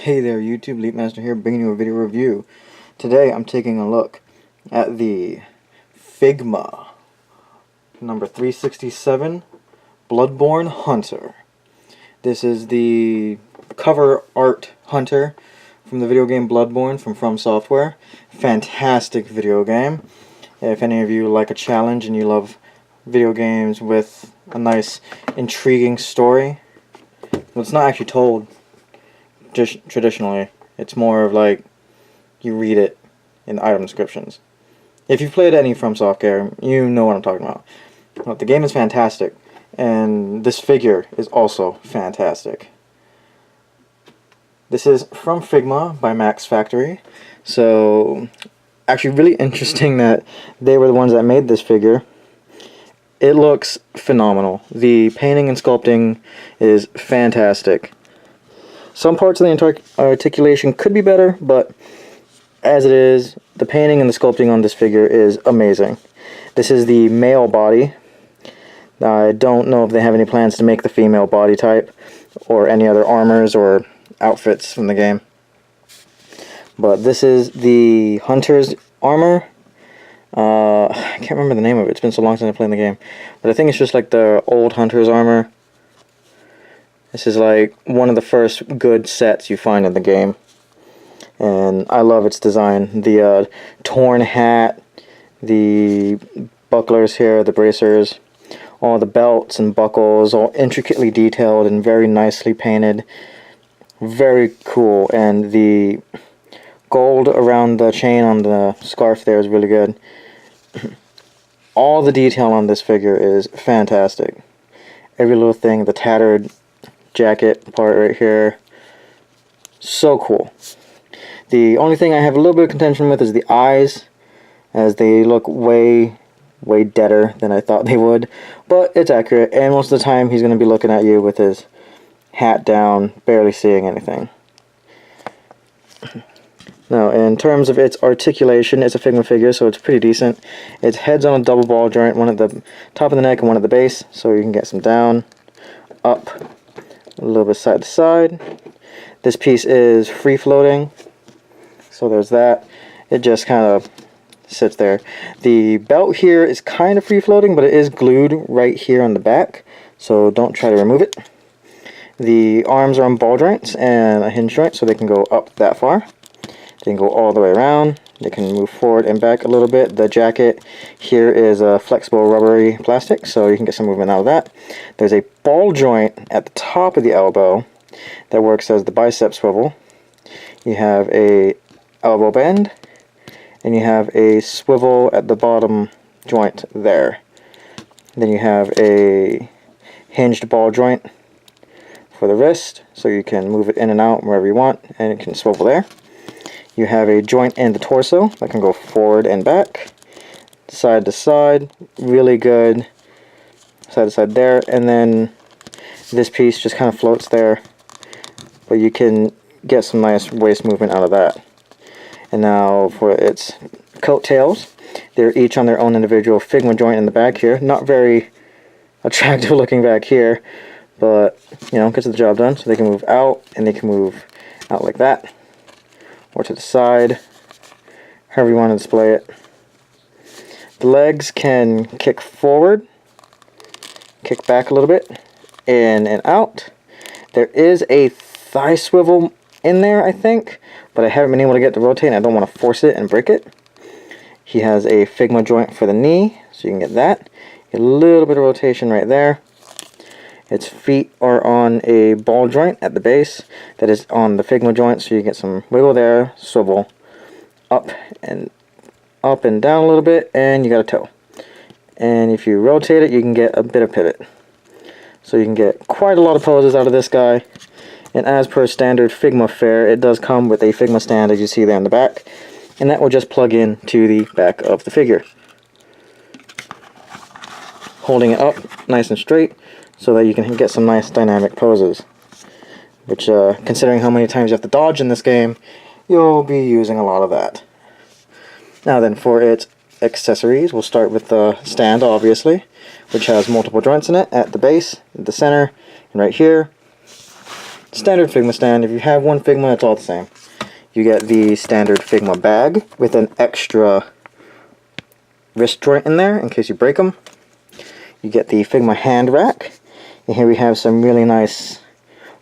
Hey there YouTube, Leapmaster here, bringing you a video review. Today I'm taking a look at the Figma number 367 Blood Borne Hunter. This is the cover art hunter from the video game Blood Borne from Fromsoft. Fantastic video game. If any of you like a challenge and you love video games with a nice intriguing story, well, it's not actually told traditionally. It's more of like you read it in the item descriptions. If you've played any FromSoft game, you know what I'm talking about. But the game is fantastic, and this figure is also fantastic. This is from Figma by Max Factory. So actually really interesting that they were the ones that made this figure. It looks phenomenal. The painting and sculpting is fantastic. Some parts of the articulation could be better, but as it is, the painting and the sculpting on this figure is amazing. This is the male body. I don't know if they have any plans to make the female body type or any other armors or outfits from the game. But this is the Hunter's armor. I can't remember the name of it. It's been so long since I played the game. But I think it's just like the old Hunter's armor. This is like one of the first good sets you find in the game, and I love its design. The torn hat, the bucklers here, the bracers, all the belts and buckles, all intricately detailed and very nicely painted. Very cool, and the gold around the chain on the scarf there is really good. All the detail on this figure is fantastic. Every little thing, the tattered jacket part right here, so cool. The only thing I have a little bit of contention with is the eyes, as they look way deader than I thought they would, but it's accurate, and most of the time he's going to be looking at you with his hat down, barely seeing anything. Now, in terms of its articulation, it's a Figma figure, so it's pretty decent. Its head's on a double ball joint, one at the top of the neck and one at the base, so you can get some down, up, a little bit side to side. This piece is free floating, so there's that. It just kind of sits there. The belt here is kind of free floating, but it is glued right here on the back, so don't try to remove it. The arms are on ball joints and a hinge joint, so they can go up that far. They can go all the way around. They can move forward and back a little bit. The jacket here is a flexible rubbery plastic, so you can get some movement out of that. There's a ball joint at the top of the elbow that works as the bicep swivel. You have a elbow bend, and you have a swivel at the bottom joint there. Then you have a hinged ball joint for the wrist, so you can move it in and out wherever you want, and it can swivel there. You have a joint in the torso that can go forward and back, side to side, really good, side to side there, and then this piece just kind of floats there, but you can get some nice waist movement out of that. And now for its coattails, they're each on their own individual Figma joint in the back here. Not very attractive looking back here, but you know, gets the job done. So they can move out, and they can move out like that, or to the side, however you want to display it. The legs can kick forward, kick back a little bit, in and out. There is a thigh swivel in there, I think, but I haven't been able to get to rotate, and I don't want to force it and break it. He has a Figma joint for the knee, so you can get that. Get a little bit of rotation right there. Its feet are on a ball joint at the base that is on the Figma joint, so you get some wiggle there, swivel, up and down a little bit, and you got a toe. And if you rotate it, you can get a bit of pivot. So you can get quite a lot of poses out of this guy. And as per standard Figma fare, it does come with a Figma stand, as you see there in the back, and that will just plug in to the back of the figure. Holding it up nice and straight, so that you can get some nice dynamic poses, which considering how many times you have to dodge in this game, you'll be using a lot of that. Now then, for its accessories, we'll start with the stand, obviously, which has multiple joints in it at the base, at the center, and right here. standard Figma stand. If you have one Figma, it's all the same. You get the standard Figma bag with an extra wrist joint in there in case you break them. You get the Figma hand rack, and here we have some really nice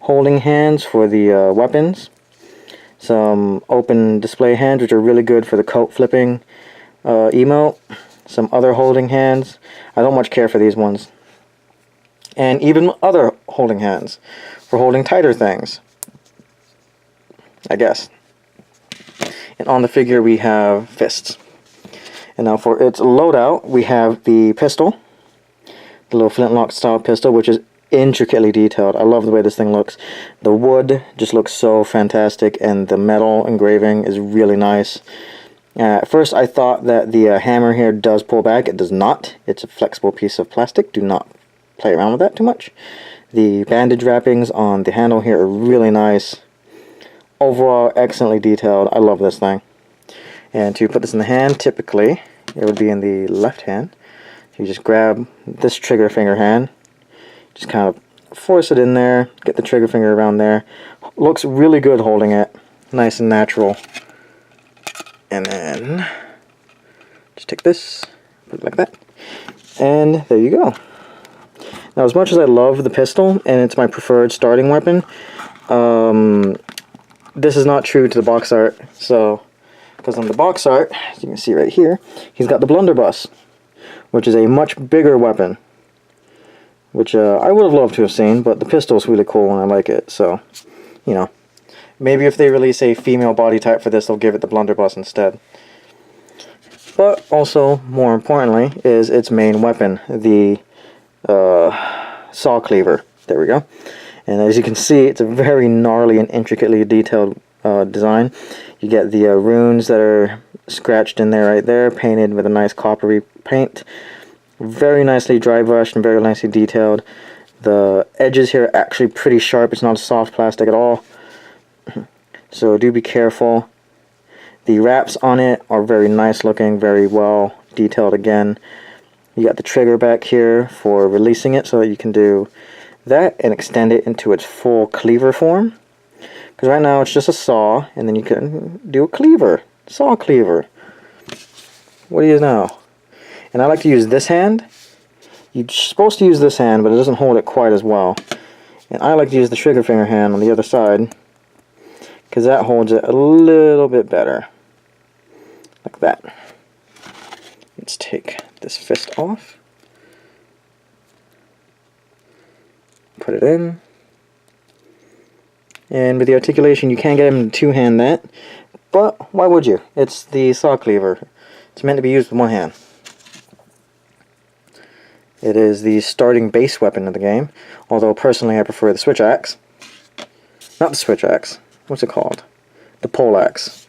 holding hands for the weapons. Some open display hands, which are really good for the coat flipping emote. Some other holding hands. I don't much care for these ones. And even other holding hands for holding tighter things, I guess. And on the figure we have fists. And now for its loadout, we have the pistol, the little flintlock style pistol, which is intricately detailed. I love the way this thing looks. The wood just looks so fantastic, and the metal engraving is really nice. At first I thought that the hammer here does pull back. It does not. It's a flexible piece of plastic. Do not play around with that too much. The bandage wrappings on the handle here are really nice. Overall, excellently detailed. I love this thing. And to put this in the hand, typically it would be in the left hand. You just grab this trigger finger hand, just kind of force it in there, get the trigger finger around there. Looks really good holding it, nice and natural. And then just take this, put it like that, and there you go. Now, as much as I love the pistol and it's my preferred starting weapon, this is not true to the box art. So, because on the box art, as you can see right here, he's got the blunderbuss, which is a much bigger weapon, which I would have loved to have seen, but the pistol is really cool and I like it. So, you know, maybe if they release a female body type for this, they'll give it the blunderbuss instead. But also, more importantly, is its main weapon, the saw cleaver. There we go. And as you can see, it's a very gnarly and intricately detailed design. You get the runes that are scratched in there right there, painted with a nice coppery paint. Very nicely dry brushed and very nicely detailed. The edges here are actually pretty sharp. It's not a soft plastic at all. So do be careful. The wraps on it are very nice looking, very well detailed again. You got the trigger back here for releasing it so that you can do that and extend it into its full cleaver form. Because right now it's just a saw, and then you can do a cleaver, saw cleaver. What do you know? And I like to use this hand. You're supposed to use this hand, but it doesn't hold it quite as well. And I like to use the trigger finger hand on the other side, because that holds it a little bit better. Like that. Let's take this fist off. Put it in. And with the articulation, you can get him to two-hand that. But why would you? It's the saw cleaver. It's meant to be used with one hand. It is the starting base weapon of the game. Although personally I prefer the switch axe. Not the switch axe. What's it called? The pole axe.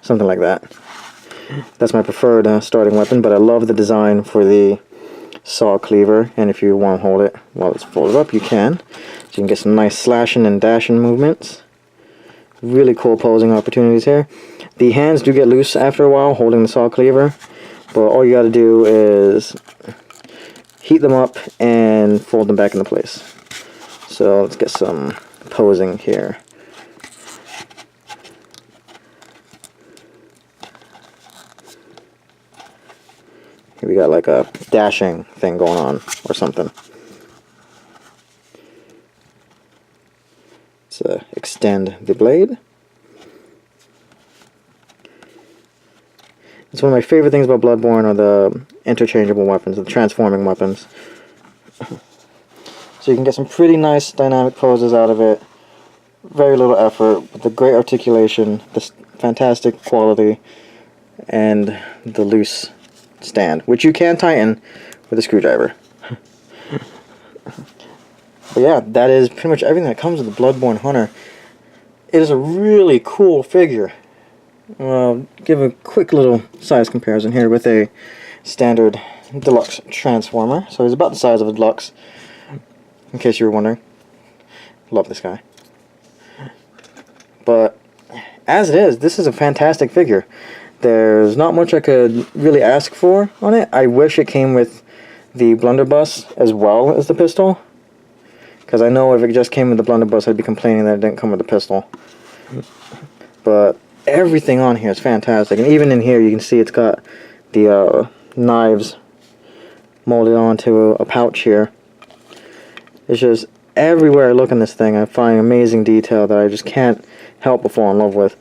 Something like that. That's my preferred starting weapon, but I love the design for the saw cleaver, and if you want to hold it while it's folded up, you can. So you can get some nice slashing and dashing movements. Really cool posing opportunities here. The hands do get loose after a while holding the saw cleaver, but all you got to do is heat them up and fold them back into place. So let's get some posing here. Here we got like a dashing thing going on or something. Let's extend the blade. It's one of my favorite things about Blood Borne are the interchangeable weapons, the transforming weapons. So you can get some pretty nice dynamic poses out of it. Very little effort, with the great articulation, the fantastic quality, and the loose stand, which you can tighten with a screwdriver. But yeah, that is pretty much everything that comes with the Blood Borne Hunter. It is a really cool figure. Give a quick little size comparison here with a standard deluxe transformer. So he's about the size of a deluxe, in case you were wondering. Love this guy. But as it is, this is a fantastic figure. There's not much I could really ask for on it. I wish it came with the blunderbuss as well as the pistol. Because I know if it just came with the blunderbuss, I'd be complaining that it didn't come with the pistol. But everything on here is fantastic. And even in here, you can see it's got the knives molded onto a pouch here. It's just everywhere I look in this thing, I find amazing detail that I just can't help but fall in love with.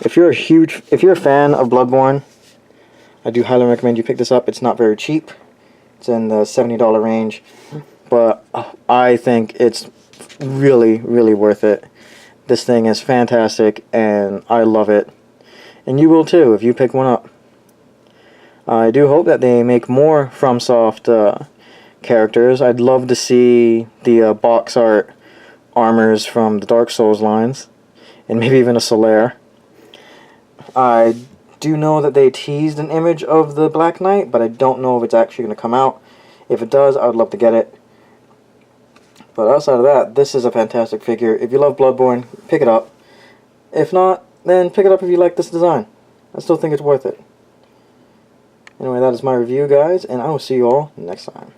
If you're a fan of Blood Borne, I do highly recommend you pick this up. It's not very cheap. It's in the $70 range. But I think it's really, really worth it. This thing is fantastic, and I love it. And you will too, if you pick one up. I do hope that they make more Fromsoft characters. I'd love to see the box art armors from the Dark Souls lines. And maybe even a Solaire. I do know that they teased an image of the Black Knight, but I don't know if it's actually going to come out. If it does, I would love to get it. But outside of that, this is a fantastic figure. If you love Blood Borne, pick it up. If not, then pick it up if you like this design. I still think it's worth it. Anyway, that is my review, guys, and I will see you all next time.